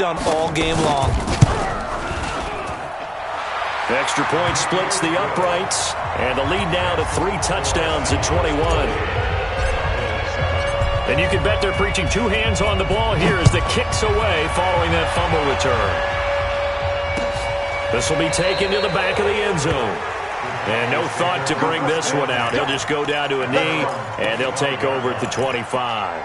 done all game long. Extra point splits the uprights, and the lead now to 3 touchdowns at 21. And you can bet they're preaching 2 hands on the ball here as the kick's away following that fumble return. This will be taken to the back of the end zone. And no thought to bring this one out. He'll just go down to a knee, and they'll take over at the 25.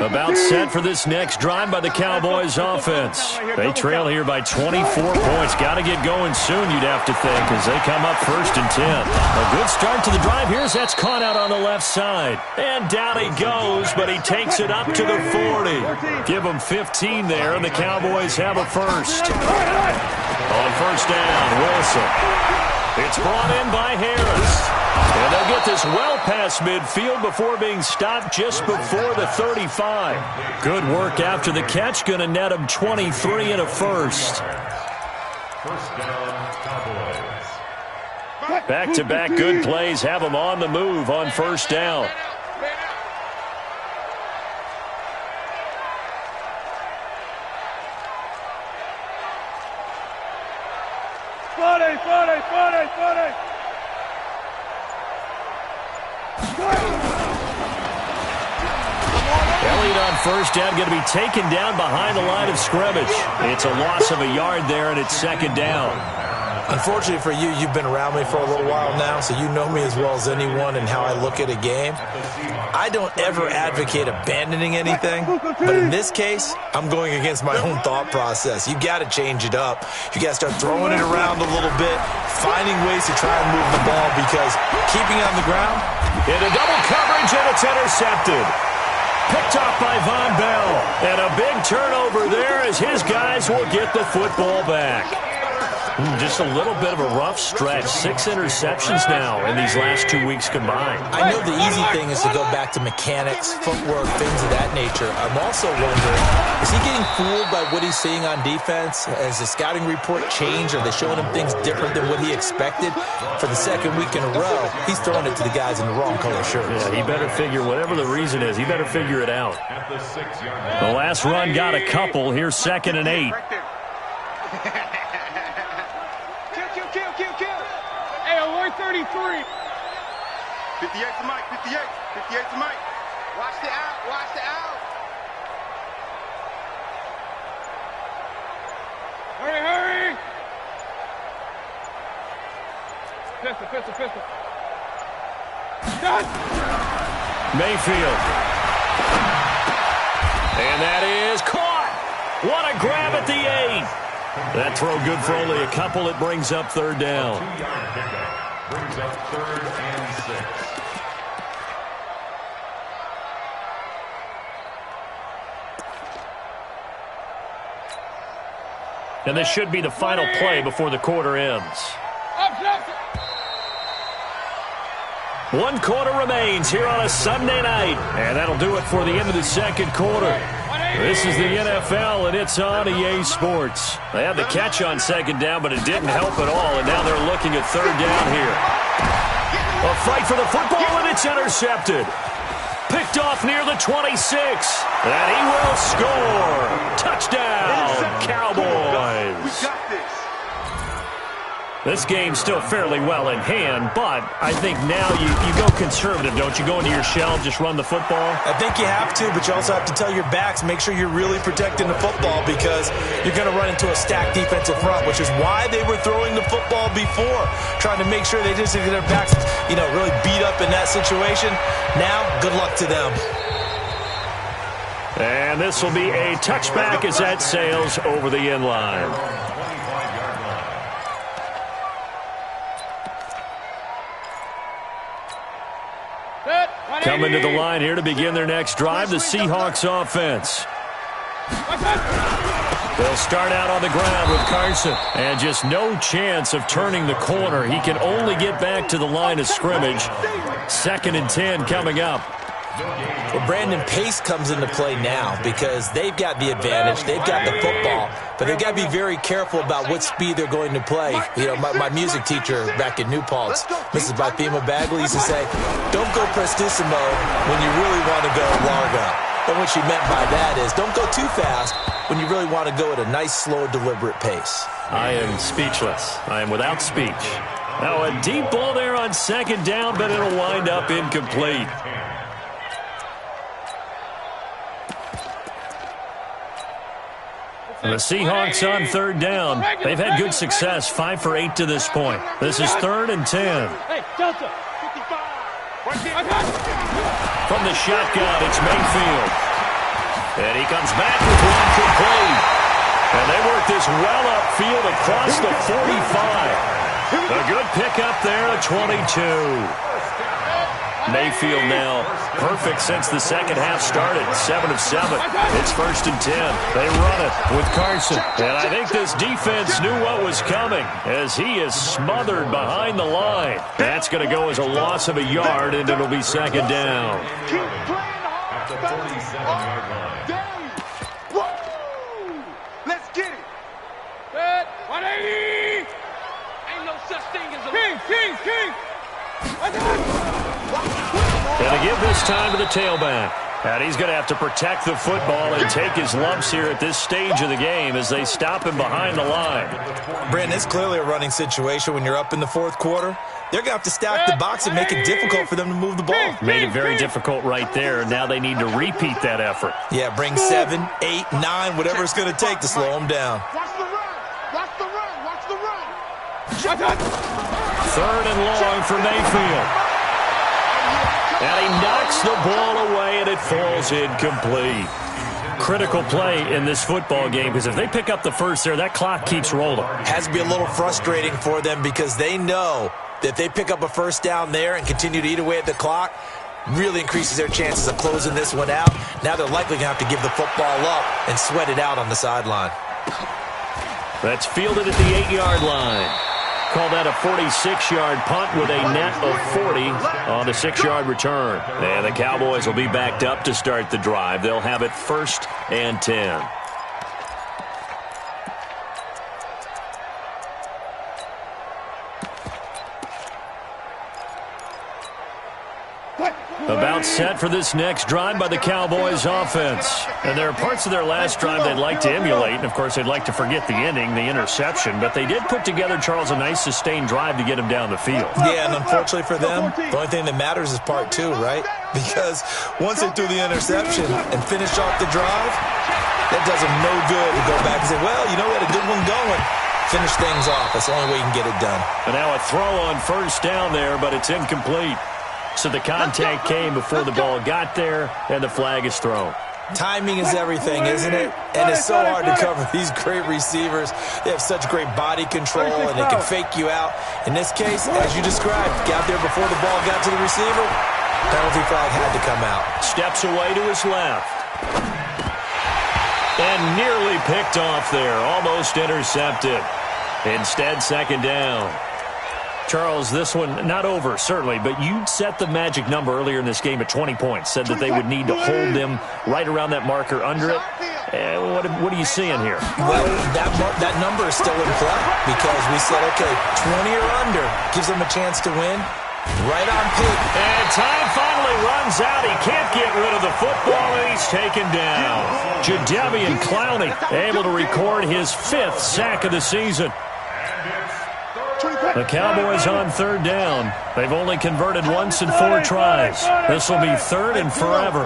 About set for this next drive by the Cowboys offense. They trail here by 24 points. Got to get going soon, you'd have to think, as they come up 1st and 10. A good start to the drive here as that's caught out on the left side. And down he goes, but he takes it up to the 40. Give him 15 there, and the Cowboys have a first. On 1st down, Wilson. It's brought in by Harris. And they'll get this well past midfield before being stopped just before the 35. Good work after the catch. Going to net him 23 and a first. Back-to-back good plays have him on the move on 1st down. Elliott on 1st down, going to be taken down behind the line of scrimmage. It's a loss of a yard there, and it's 2nd down. Unfortunately for you, you've been around me for a little while now, so you know me as well as anyone and how I look at a game. I don't ever advocate abandoning anything, but in this case, I'm going against my own thought process. You got to change it up. You got to start throwing it around a little bit, finding ways to try and move the ball, because keeping it on the ground. Into double coverage, and it's intercepted. Picked off by Von Bell. And a big turnover there as his guys will get the football back. Just a little bit of a rough stretch. 6 interceptions now in these last 2 weeks combined. I know the easy thing is to go back to mechanics, footwork, things of that nature. I'm also wondering, is he getting fooled by what he's seeing on defense? Has the scouting report changed? Are they showing him things different than what he expected? For the 2nd week in a row, he's throwing it to the guys in the wrong color shirts. Yeah, he better figure, whatever the reason is, he better figure it out. The last run got a couple. Here's 2nd and 8. Hey, alert 33. 58 to Mike, 58 to Mike. Watch the out. Hurry. Pistol. Done. Mayfield. And that is caught. What a grab at the 8. That throw good for only a couple. It brings up 3rd down. Brings up 3rd and 6. And this should be the final play before the quarter ends. 1 quarter remains here on a Sunday night. And that'll do it for the end of the 2nd quarter. This is the NFL, and it's on EA Sports. They had the catch on 2nd down, but it didn't help at all, and now they're looking at 3rd down here. A fight for the football, and it's intercepted. Picked off near the 26, and he will score. Touchdown, Cowboys. We got this. This game's still fairly well in hand, but I think now you go conservative, don't you? Go into your shell, just run the football? I think you have to, but you also have to tell your backs, make sure you're really protecting the football, because you're going to run into a stacked defensive front, which is why they were throwing the football before, trying to make sure they just get their backs, really beat up in that situation. Now, good luck to them. And this will be a touchback as that sails over the end line. Coming to the line here to begin their next drive, the Seahawks offense. They'll start out on the ground with Carson. And just no chance of turning the corner. He can only get back to the line of scrimmage. 2nd and 10 coming up. Well, Brandon, pace comes into play now because they've got the advantage. They've got the football, but they've got to be very careful about what speed they're going to play. You know, my music teacher back in New Paltz, Mrs. Bifema Bagley, used to say, don't go prestissimo when you really want to go largo. And what she meant by that is don't go too fast when you really want to go at a nice, slow, deliberate pace. I am speechless. I am without speech. Now a deep ball there on second down, but it'll wind up incomplete. The Seahawks on third down. They've had good success, 5 for 8 to this point. This is 3rd and 10. Hey, Delta, 55. From the shotgun, it's Mayfield. And he comes back with one complete. And they work this well upfield across the 45. A good pickup there at 22. Mayfield now perfect since the second half started. 7 of 7. It's 1st and 10. They run it with Carson. And I think this defense knew what was coming as he is smothered behind the line. That's going to go as a loss of a yard, and it'll be second down. At the 47-yard line. Let's get it. Set. 180. Ain't no such thing as a king. And to give this time to the tailback. And he's going to have to protect the football and take his lumps here at this stage of the game as they stop him behind the line. Brandon, it's clearly a running situation when you're up in the fourth quarter. They're going to have to stack the box and make it difficult for them to move the ball. Made it very difficult right there. Now they need to repeat that effort. Yeah, bring 7, 8, 9, whatever it's going to take to slow them down. Watch the run. Watch the run. Watch the run. 3rd and long for Mayfield. And he knocks the ball away, and it falls incomplete. Critical play in this football game, because if they pick up the first there, that clock keeps rolling. Has to be a little frustrating for them because they know that if they pick up a first down there and continue to eat away at the clock, really increases their chances of closing this one out. Now they're likely going to have to give the football up and sweat it out on the sideline. That's fielded at the 8-yard line. Call that a 46-yard punt with a net of 40 on the 6-yard return. And the Cowboys will be backed up to start the drive. They'll have it 1st and 10. About set for this next drive by the Cowboys offense. And there are parts of their last drive they'd like to emulate. And, of course, they'd like to forget the ending, the interception. But they did put together, Charles, a nice sustained drive to get him down the field. Yeah, and unfortunately for them, the only thing that matters is part 2, right? Because once they threw the interception and finished off the drive, that does them no good to go back and say, well, you know, we had a good one going. Finish things off. That's the only way you can get it done. And now a throw on first down there, but it's incomplete. So the contact came before the ball got there, and the flag is thrown. Timing is everything, isn't it? And it's so hard to cover these great receivers. They have such great body control, and they can fake you out. In this case, as you described, got there before the ball got to the receiver. Penalty flag had to come out. Steps away to his left. And nearly picked off there. Almost intercepted. Instead, second down. Charles, this one, not over, certainly, but you set the magic number earlier in this game at 20 points, said that they would need to hold them right around that marker under it. What are you seeing here? Well, that number is still in play because we said, okay, 20 or under gives them a chance to win. Right on pick. And time finally runs out. He can't get rid of the football, and he's taken down. Jadeveon Clowney able to record his 5th sack of the season. The Cowboys on third down. They've only converted once in 4 tries. This will be 3rd and forever.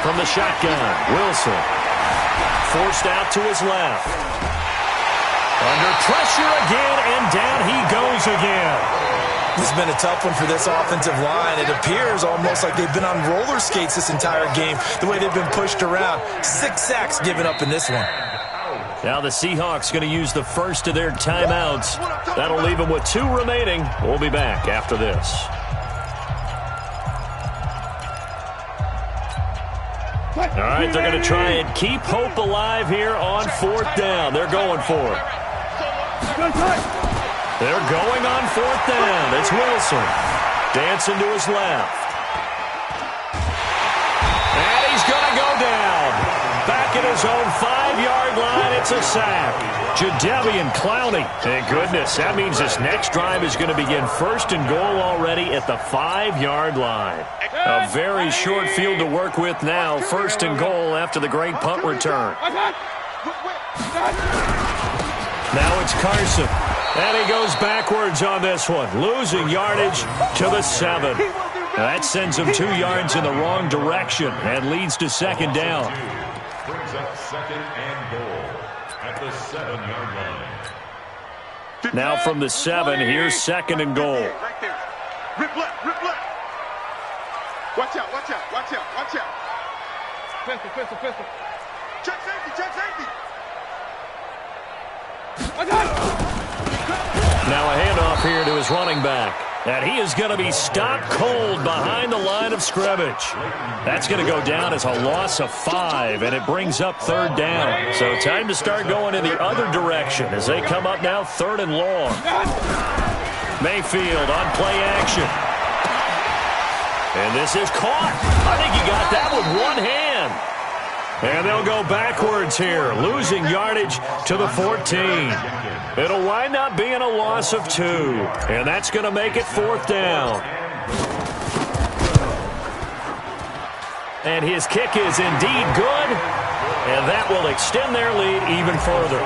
From the shotgun, Wilson. Forced out to his left. Under pressure again, and down he goes again. This has been a tough one for this offensive line. It appears almost like they've been on roller skates this entire game, the way they've been pushed around. 6 sacks given up in this one. Now the Seahawks going to use the first of their timeouts. That'll leave them with 2 remaining. We'll be back after this. All right, they're going to try and keep hope alive here on 4th down. They're going for it. They're going on 4th down. It's Wilson. Dancing to his left. And he's going to go down. Back at his own 5-yard line, it's a sack. Jadeveon Clowney. Thank goodness. That means this next drive is going to begin 1st and goal already at the 5-yard line. A very short field to work with now. 1st and goal after the great punt return. Now it's Carson. And he goes backwards on this one, losing yardage to the 7. That sends him 2 yards in the wrong direction and leads to 2nd down. Brings up 2nd and goal at the 7-yard line. Now from the 7, here's 2nd and goal. Right there. Rip left, rip left. Watch out, watch out, watch out, watch out. Pistol, pistol, pistol. Check safety, check safety. Now a handoff here to his running back. And he is going to be stopped cold behind the line of scrimmage. That's going to go down as a loss of 5, and it brings up 3rd down. So time to start going in the other direction as they come up now 3rd and long. Mayfield on play action. And this is caught. I think he got that with one hand. And they'll go backwards here, losing yardage to the 14. It'll wind up being a loss of 2, and that's going to make it 4th down. And his kick is indeed good, and that will extend their lead even further.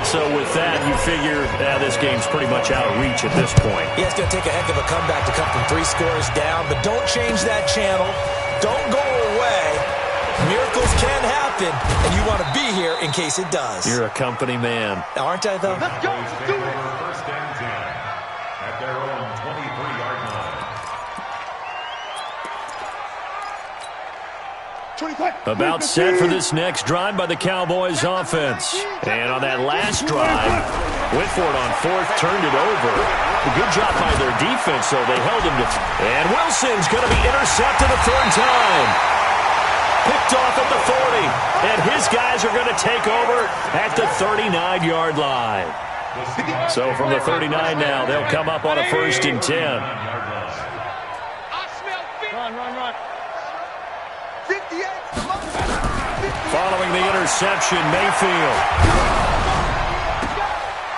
So with that, you figure this game's pretty much out of reach at this point. Yeah, it's going to take a heck of a comeback to come from 3 scores down, but don't change that channel. Don't go away. Miracles can happen, and you want to be here in case it does. You're a company man. Aren't I, though? Let's go, let's do it. 1st and 10 at their own 23-yard line. About set for this next drive by the Cowboys offense. And on that last drive, Whitford on 4th turned it over. A good job by their defense, though. They held him to... And Wilson's going to be intercepted a 3rd time. Picked off at the 40, and his guys are going to take over at the 39-yard line. So from the 39 now, they'll come up on a 1st and 10. Run, run, run. 58. Following the interception, Mayfield.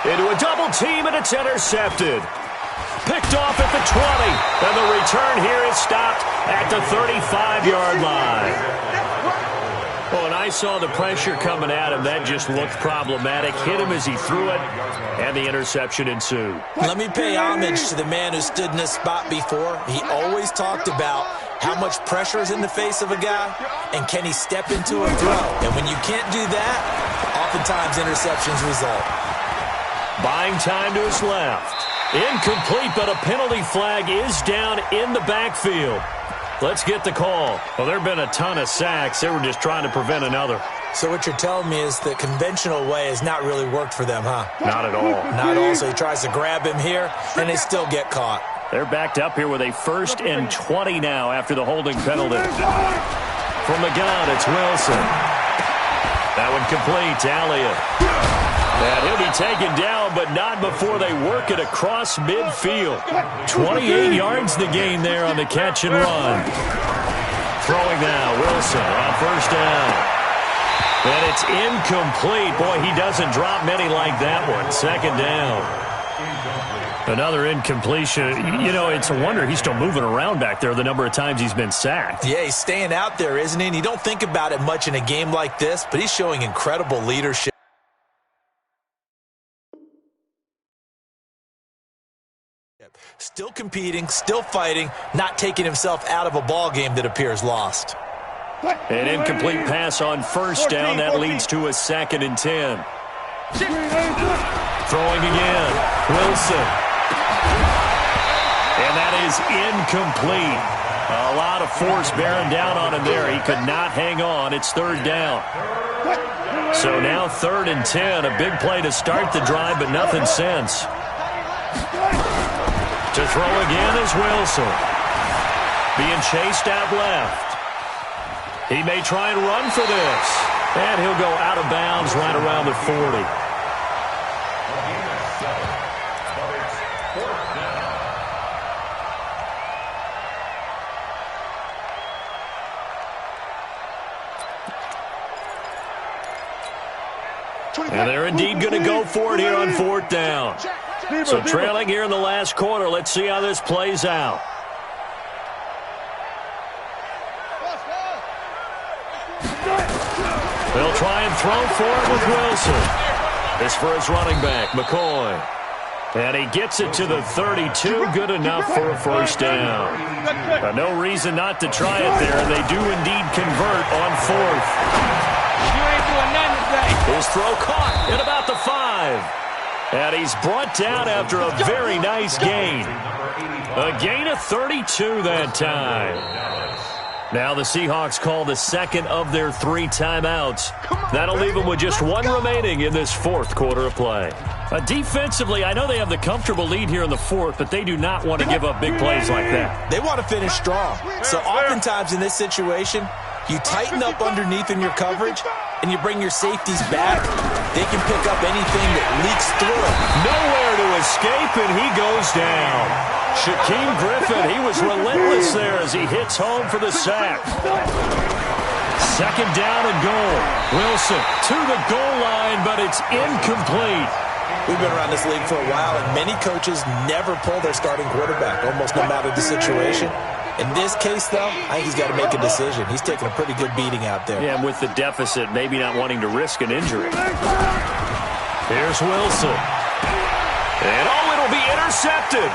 Into a double team, and it's intercepted. Picked off at the 20, and the return here is stopped at the 35-yard line. Well, and I saw the pressure coming at him. That just looked problematic. Hit him as he threw it, and the interception ensued. Let me pay homage to the man who stood in this spot before. He always talked about how much pressure is in the face of a guy, and can he step into a throw. And when you can't do that, oftentimes interceptions result. Buying time to his left. Incomplete, but a penalty flag is down in the backfield. Let's get the call. Well, there have been a ton of sacks. They were just trying to prevent another. So what you're telling me is the conventional way has not really worked for them, huh? Not at all. Not at all. So he tries to grab him here, and they still get caught. They're backed up here with a 1st and 20 now after the holding penalty. From the gun, it's Wilson. That one complete to Elliott. And he'll be taken down, but not before they work it across midfield. 28 yards the gain there on the catch and run. Throwing now, Wilson on 1st down. And it's incomplete. Boy, he doesn't drop many like that one. 2nd down. Another incompletion. You know, it's a wonder he's still moving around back there the number of times he's been sacked. Yeah, he's staying out there, isn't he? And you don't think about it much in a game like this, but he's showing incredible leadership. Still competing, still fighting, not taking himself out of a ball game that appears lost. An incomplete pass on 1st down. That leads to a 2nd and 10. Throwing again. Wilson. And that is incomplete. A lot of force bearing down on him there. He could not hang on. It's 3rd down. So now 3rd and 10. A big play to start the drive, but nothing since. To throw again is Wilson. Being chased out left. He may try and run for this. And he'll go out of bounds right around the 40. And they're indeed going to go for it here on 4th down. So trailing here in the last quarter. Let's see how this plays out. They'll try and throw for it with Wilson. This for his running back, McCoy. And he gets it to the 32. Good enough for a first down. But no reason not to try it there. And they do indeed convert on 4th. You ain't doing nothing today. His throw caught at about the 5. And he's brought down after a very nice gain. A gain of 32 that time. Now the Seahawks call the second of their 3 timeouts. That'll leave them with just 1 remaining in this 4th quarter of play. Defensively, I know they have the comfortable lead here in the 4th, but they do not want to give up big plays like that. They want to finish strong. So oftentimes in this situation, you tighten up underneath in your coverage, and you bring your safeties back. They can pick up anything that leaks through. Nowhere to escape, and he goes down. Shaquem Griffin, he was relentless there as he hits home for the sack. 2nd down and goal. Wilson to the goal line, but it's incomplete. We've been around this league for a while, and many coaches never pull their starting quarterback, almost no matter the situation. In this case, though, I think he's got to make a decision. He's taking a pretty good beating out there. Yeah, and with the deficit, maybe not wanting to risk an injury. Here's Wilson. And it'll be intercepted.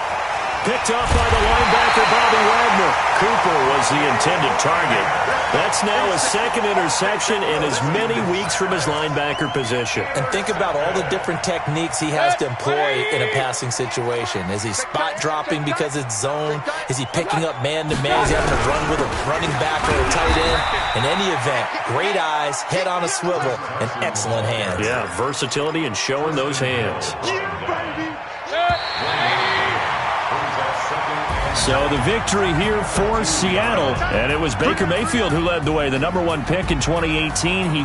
Picked off by the linebacker, Bobby Wagner. Cooper was the intended target. That's now his 2nd interception in as many weeks from his linebacker position. And think about all the different techniques he has to employ in a passing situation. Is he spot dropping because it's zone? Is he picking up man-to-man? Is he having to run with a running back or a tight end? In any event, great eyes, head on a swivel, and excellent hands. Yeah, versatility and showing those hands. So the victory here for Seattle. And it was Baker Mayfield who led the way, the #1 pick in 2018. He